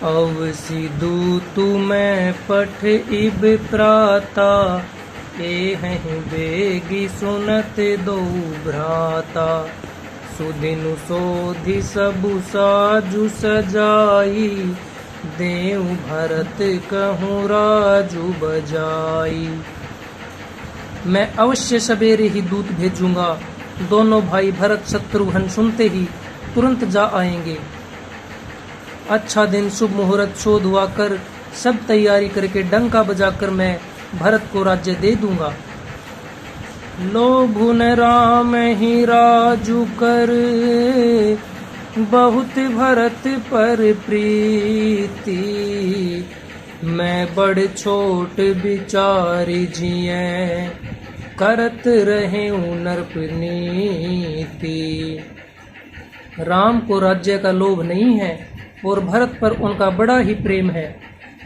अवसि दूतु मैं पठ इब प्राता, एहं बेगी सुनत दो भ्राता। सुदिनु सोधि सबु साजु सजाई, देव भरत कहूँ राजु बजाई। मैं अवश्य सवेरे ही दूत भेजूंगा। दोनों भाई भरत शत्रुघ्न सुनते ही तुरंत जा आएंगे। अच्छा दिन शुभ मुहूर्त शोधवा कर सब तैयारी करके डंका बजाकर मैं भरत को राज्य दे दूंगा। लोभुन राम ही राजू कर, बहुत भरत पर प्रीति। मैं बड़ छोट विचारी जिये, करत रहे नरप नीति। राम को राज्य का लोभ नहीं है और भरत पर उनका बड़ा ही प्रेम है।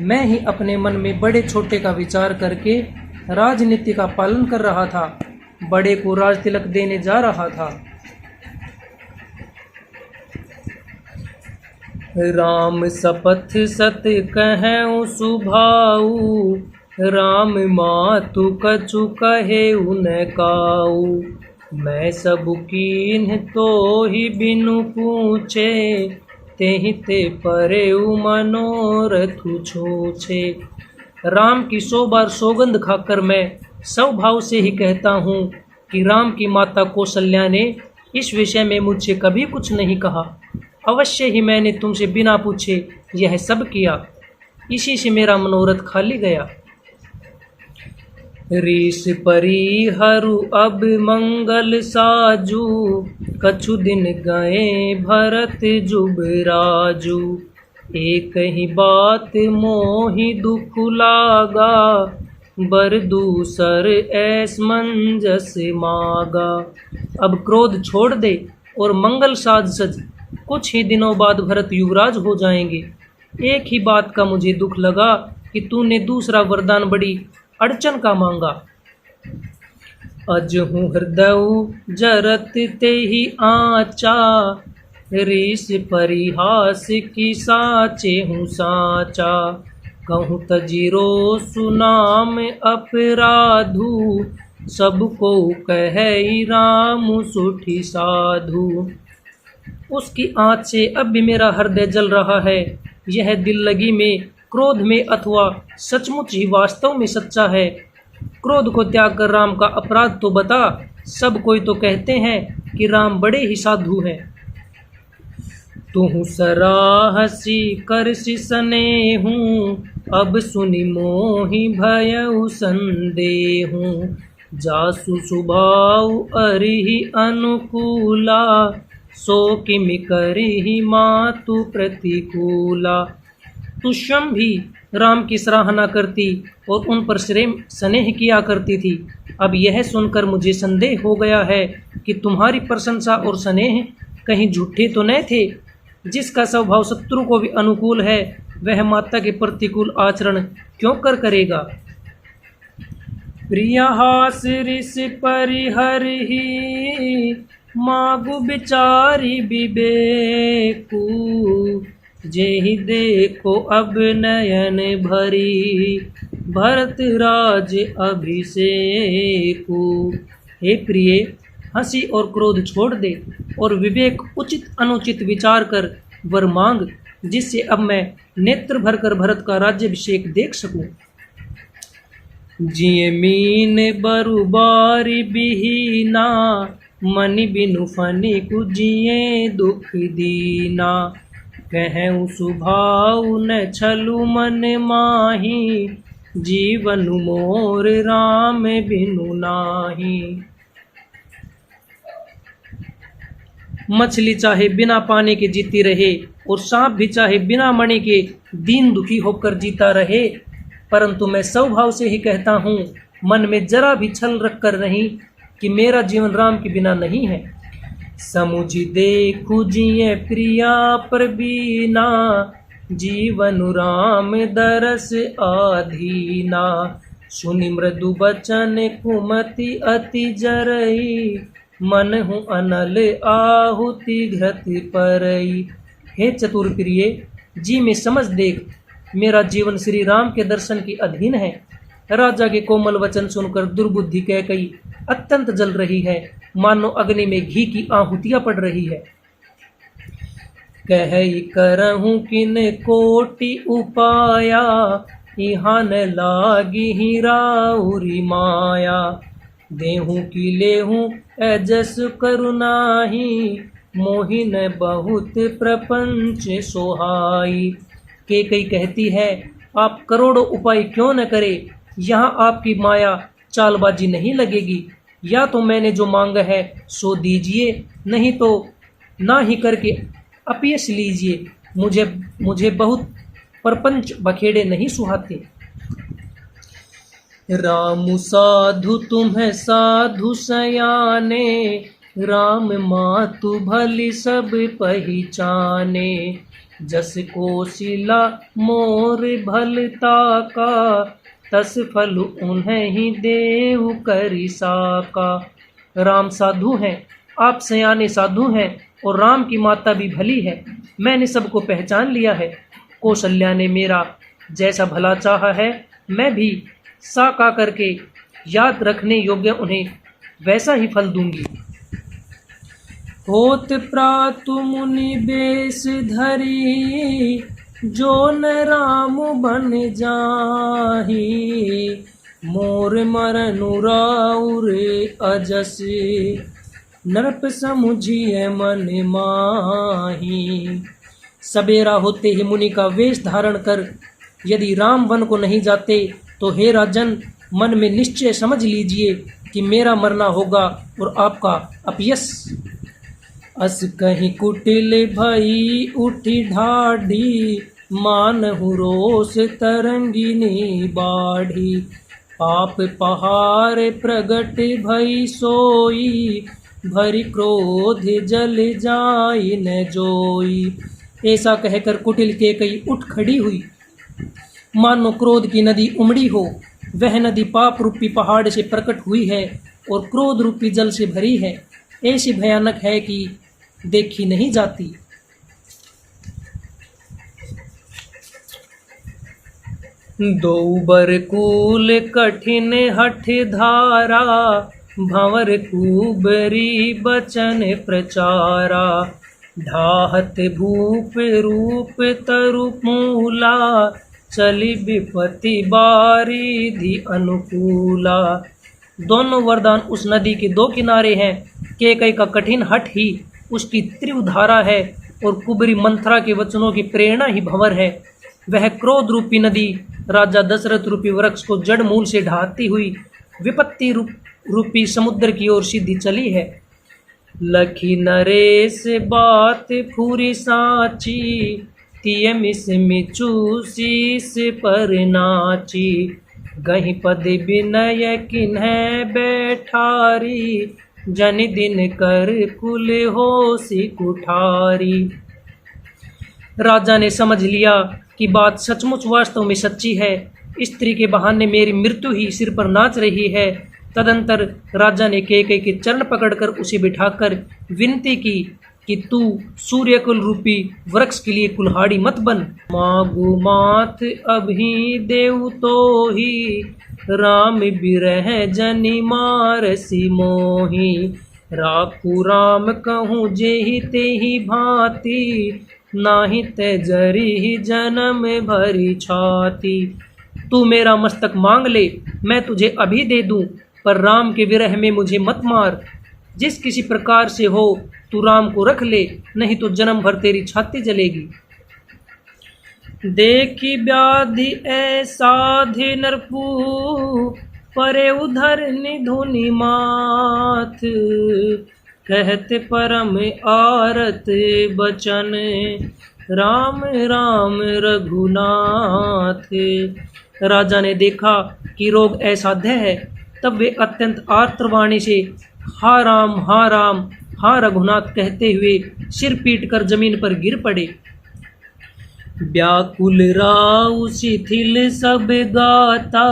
मैं ही अपने मन में बड़े छोटे का विचार करके राजनीति का पालन कर रहा था, बड़े को राज तिलक देने जा रहा था। राम सपथ सत कहऊँ सुभाऊ, राम मातु कछु कहे उन काऊ। मैं सब कीन्ह तो ही बिनु पूछे, तेहि ते परे मनोरथु छूछे। राम की 100 बार सौगंध खाकर मैं स्वभाव से ही कहता हूँ कि राम की माता कौशल्या ने इस विषय में मुझसे कभी कुछ नहीं कहा। अवश्य ही मैंने तुमसे बिना पूछे यह सब किया, इसी से मेरा मनोरथ खाली गया। रीस परिहरु अब मंगल साजू, कछु दिन गए भरत जुबराजू। एक ही बात मोहि दुख लागा, बर दूसर ऐस मंजस मागा। अब क्रोध छोड़ दे और मंगल साज सज, कुछ ही दिनों बाद भरत युवराज हो जाएंगे। एक ही बात का मुझे दुख लगा कि तूने दूसरा वरदान बड़ी अड़चन का मांगा। अजहु हृदय जरत ते ही आचा, रीस परिहास की साचे हूँ साचा। कहूँ तजीरो सुनाम अपराधु, सबको कहे राम सुठी साधु। उसकी आँच से अब भी मेरा हृदय जल रहा है। यह दिल लगी में, क्रोध में अथवा सचमुच ही वास्तव में सच्चा है। क्रोध को त्याग कर राम का अपराध तो बता। सब कोई तो कहते हैं कि राम बड़े ही साधु हैं। तुहु सराहसी करसी स्नेहु, अब सुनि मोहि भयउ संदेहु। जासु सुभाउ अरिहि अनुकूला, सो किमि करिहि मातु प्रतिकूला। तू स्वयं भी राम की सराहना करती और उन पर स्नेह किया करती थी। अब यह सुनकर मुझे संदेह हो गया है कि तुम्हारी प्रशंसा और स्नेह कहीं झूठे तो न थे। जिसका स्वभाव शत्रु को भी अनुकूल है, वह माता के प्रतिकूल आचरण क्यों करेगा। प्रियहास ऋष परिहरहि, मागु विचारी विवेकु। जेहि देखो अब नयन भरी, भरत राज अभिषेकु। हे प्रिय, हंसी और क्रोध छोड़ दे और विवेक उचित अनुचित विचार कर वर मांग, जिससे अब मैं नेत्र भरकर भरत का राज्याभिषेक देख सकूं। जिये मीन बरु बारी बिहीना, मनि बिनु फनि कुजिए दुख दीना। कहूँ सुभाउ न छलु मन माही, जीवन मोर राम बिनु नाही। मछली चाहे बिना पानी के जीती रहे और सांप भी चाहे बिना मणि के दीन दुखी होकर जीता रहे, परंतु मैं स्वभाव से ही कहता हूँ, मन में जरा भी छल रखकर नहीं, कि मेरा जीवन राम के बिना नहीं है। समुझि देखु जिये प्रिया पर बीना, जीवन राम दरस आधीना। सुनि मृदु बचन कुमति अति जरई, मन हूँ अनल आहुति घृत परई। हे चतुर प्रिय, जी में समझ देख, मेरा जीवन श्री राम के दर्शन के अधीन है। राजा के कोमल वचन सुनकर दुर्बुद्धि कैकई अत्यंत जल रही है, मानो अग्नि में घी की आहुतियां पड़ रही है। कह करहूँ किन कोटि उपाया, यहाँ न लागी ही राउरी माया। देहूँ की लेहूँ एजस करुणाही, मोहि न बहुत प्रपंच सोहाई। कैकई कहती है, आप करोड़ों उपाय क्यों न करे, यहाँ आपकी माया चालबाजी नहीं लगेगी। या तो मैंने जो मांगा है सो दीजिए, नहीं तो ना ही करके अपयश लीजिए। मुझे बहुत परपंच बखेड़े नहीं सुहाते। राम साधु तुम्हें साधु सयाने, राम मातु भली सब पहचाने। जस कोशिला मोर भलता का, तस फल उन्हें ही देव करि साका। राम साधु हैं, आप सयाने साधु हैं और राम की माता भी भली है। मैंने सबको पहचान लिया है। कौशल्या ने मेरा जैसा भला चाहा है, मैं भी साका करके याद रखने योग्य उन्हें वैसा ही फल दूंगी। होत प्रातु मुनि बेश धरी, जो न राम बन जाही। मोर मरनु राउर अजस, नरप समुझिए मन माही। सवेरा होते ही मुनि का वेश धारण कर यदि राम वन को नहीं जाते तो हे राजन, मन में निश्चय समझ लीजिए कि मेरा मरना होगा और आपका अपयश। अस कहीं कुटिल भई उठी ढाढ़ी, मानहु रोष तरंगिनी बाढ़ी। पाप पहाड़ प्रगट भई सोई, भरी क्रोध जल जाई न जोई। ऐसा कहकर कुटिल कैकई उठ खड़ी हुई, मानो क्रोध की नदी उमड़ी हो। वह नदी पाप रूपी पहाड़ से प्रकट हुई है और क्रोध रूपी जल से भरी है। ऐसी भयानक है कि देखी नहीं जाती। दो बरकूल कठिन हठ धारा, भंवर कुबरी बचन प्रचारा। ढाहत भूप रूप तरु मूला, चली विपत्ति बारिधि अनुकूला। दोनों वरदान उस नदी के दो किनारे हैं। कैकई का कठिन हठ ही उसकी तीव्र धारा है और कुबरी मंथरा के वचनों की प्रेरणा ही भंवर है। वह क्रोध रूपी नदी राजा दशरथ रूपी वृक्ष को जड़ मूल से ढाती हुई विपत्ति रूपी समुद्र की ओर सीधी चली है। लखी नरेश बात फूरी साची, तिय मिस मिचू शीस पर नाची। गही पद विनय किन्ह बैठारी, जन दिन कर कुल होसी कुठारी। राजा ने समझ लिया कि बात सचमुच वास्तव में सच्ची है। स्त्री के बहाने मेरी मृत्यु ही सिर पर नाच रही है। तदंतर राजा ने कैकई के चरण पकड़कर उसे बिठाकर विनती की कि तू सूर्यकुल रूपी वृक्ष के लिए कुल्हाड़ी मत बन। मागु माथ अभी देव तो ही, राम बिरह जनि मारसी मोही। राखू राम कहूँ जेहि तेहि भांति, नाही तेजरी जन्म भरी छाती। तू मेरा मस्तक मांग ले, मैं तुझे अभी दे दूं, पर राम के विरह में मुझे मत मार। जिस किसी प्रकार से हो तू राम को रख ले, नहीं तो जन्म भर तेरी छाती जलेगी। देखी व्याधि ऐसाधि नरपू, परे उधर निधुनि माथ। कहते परम आरत बचन, राम राम रघुनाथ। राजा ने देखा कि रोग असाध्य है, तब वे अत्यंत आर्तवाणी से हा राम हा रघुनाथ कहते हुए सिर पीटकर जमीन पर गिर पड़े। व्याकुल राउ शिथिल सब गाता,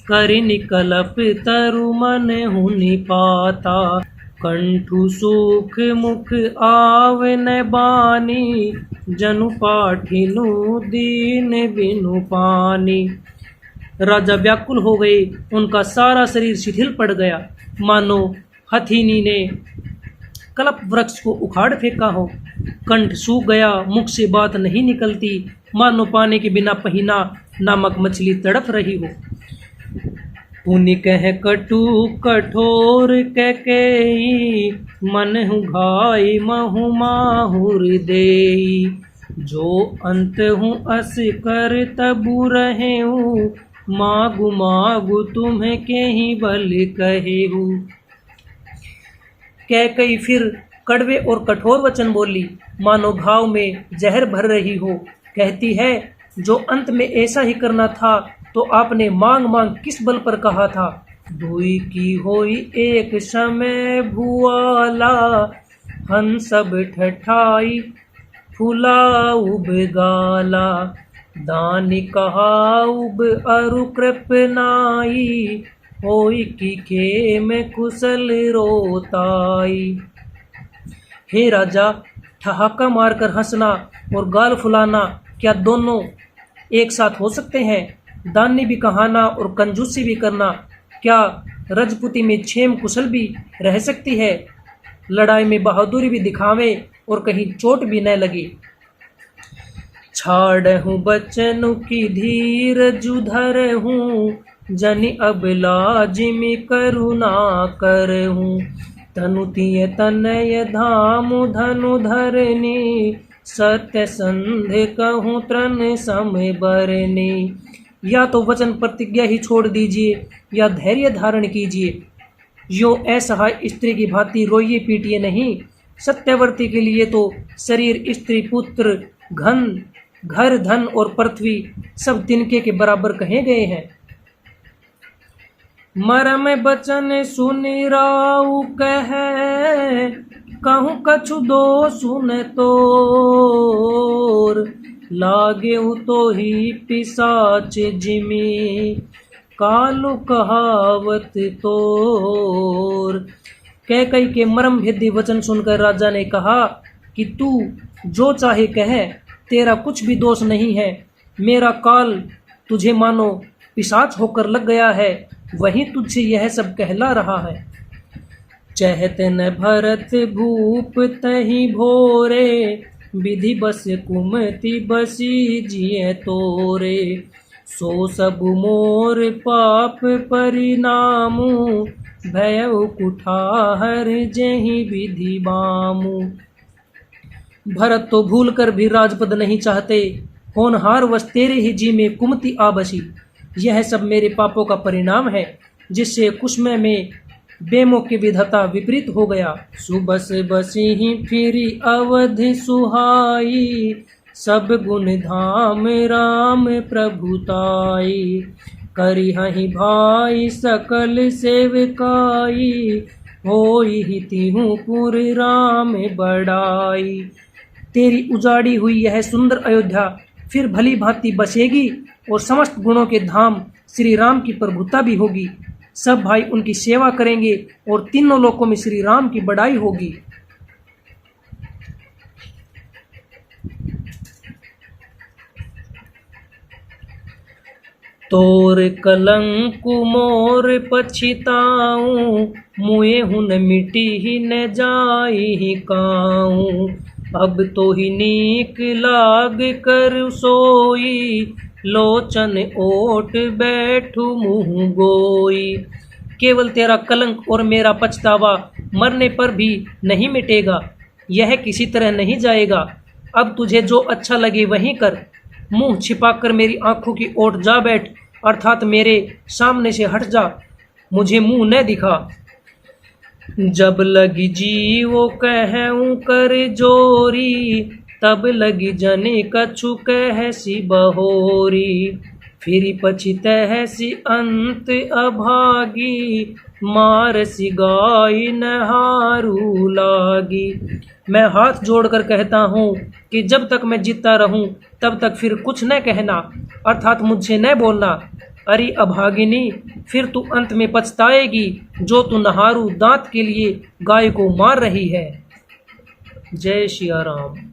करिन कलप तरु मन हुनि पाता। कंठु सुख मुख आव न बानी, जनु पाठिनु दीन बिनु पानी। राजा व्याकुल हो गए, उनका सारा शरीर शिथिल पड़ गया, मानो हथिनी ने कल्प वृक्ष को उखाड़ फेंका हो। कंठ सूख गया, मुख से बात नहीं निकलती, मानो पानी के बिना पहिना नामक मछली तड़प रही हो। पुनि कह कटु कठोर कैकेयी, मन हूँ घाई महु माहुर देई। जो अंत हूँ अस कर तबु रहे हूँ, मागु मागु तुम्हें के ही बल कहे हूँ। कैकेयी फिर कड़वे और कठोर वचन बोली, मानो घाव में जहर भर रही हो। कहती है, जो अंत में ऐसा ही करना था तो आपने मांग मांग किस बल पर कहा था। दुई की होई एक समय भुआला, हन सब ठठाई फूला उब गाला। दानी कहा उब अरु कृपनाई, होई की खेम कुशल रोताई। हे राजा, ठहाका मारकर हंसना और गाल फुलाना क्या दोनों एक साथ हो सकते हैं? दानी भी कहाना और कंजूसी भी करना क्या रजपुती में क्षेम कुशल भी रह सकती है? लड़ाई में बहादुरी भी दिखावे और कहीं चोट भी न लगे। छाड़हूँ बचन की धीर जुधर हूँ, जनि अब लाजिमि करुणा करहूँ। तनु तिय तनय धाम धनु धरनी, सत्य संधि कहूँ त्रन सम बरनी। या तो वचन प्रतिज्ञा ही छोड़ दीजिए या धैर्य धारण कीजिए। यो असहाय स्त्री की भांति रोइए पीटिए नहीं। सत्यवर्ती के लिए तो शरीर, स्त्री, पुत्र, घर, धन और पृथ्वी सब तिनके के बराबर कहे गए हैं। मरम बचन सुनि राउ कहे, कहूँ कछु दो सुन तोर। लागे तो ही पिसाच जिमी, कालु कहावत तोर। कैकेयी के मर्म भेदी वचन सुनकर राजा ने कहा कि तू जो चाहे कह, तेरा कुछ भी दोष नहीं है। मेरा काल तुझे मानो पिशाच होकर लग गया है, वही तुझसे यह सब कहला रहा है। चहत न भरत भूप तहि भोरे, विधि बस कुमति बसी जिय तोरे। सो सब मोर पाप परिणामु, भयउ कुठार जहि विधि बामु। भरत तो भूल कर भी राजपद नहीं चाहते, होनहार वश तेरे ही जी में कुमति आ बसी। यह सब मेरे पापों का परिणाम है, जिससे कुसमय में बेमौके विधाता विपरीत हो गया। सुबस बसी ही फिरी अवधि सुहाई, सब गुण धाम राम प्रभुताई। करी हहि भाई सकल सेवकाई, होई ही तिहु पुर राम बड़ाई। तेरी उजाड़ी हुई यह सुंदर अयोध्या फिर भली भांति बसेगी और समस्त गुणों के धाम श्री राम की प्रभुता भी होगी। सब भाई उनकी सेवा करेंगे और तीनों लोकों में श्री राम की बड़ाई होगी। तोर कलंक मोर पछिताऊं, मुए हुन मिटी ही न जाई ही काऊं। अब तो ही नीक लाग कर सोई, लोचन ओट बैठू मुँह गोई। केवल तेरा कलंक और मेरा पछतावा मरने पर भी नहीं मिटेगा, यह किसी तरह नहीं जाएगा। अब तुझे जो अच्छा लगे वही कर। मुंह छिपाकर मेरी आंखों की ओट जा बैठ, अर्थात मेरे सामने से हट जा, मुझे मुंह न दिखा। जब लगी जीवो कहूँ कर जोरी, तब लगी जने कछु कहसी बहोरी। फिर पछितहसी अंत अभागी, मारसी गाय नहारू लागी। मैं हाथ जोड़कर कहता हूँ कि जब तक मैं जीता रहूँ तब तक फिर कुछ न कहना, अर्थात मुझसे न बोलना। अरे अभागिनी, फिर तू अंत में पछताएगी, जो तू नहारू दांत के लिए गाय को मार रही है। जय श्री राम।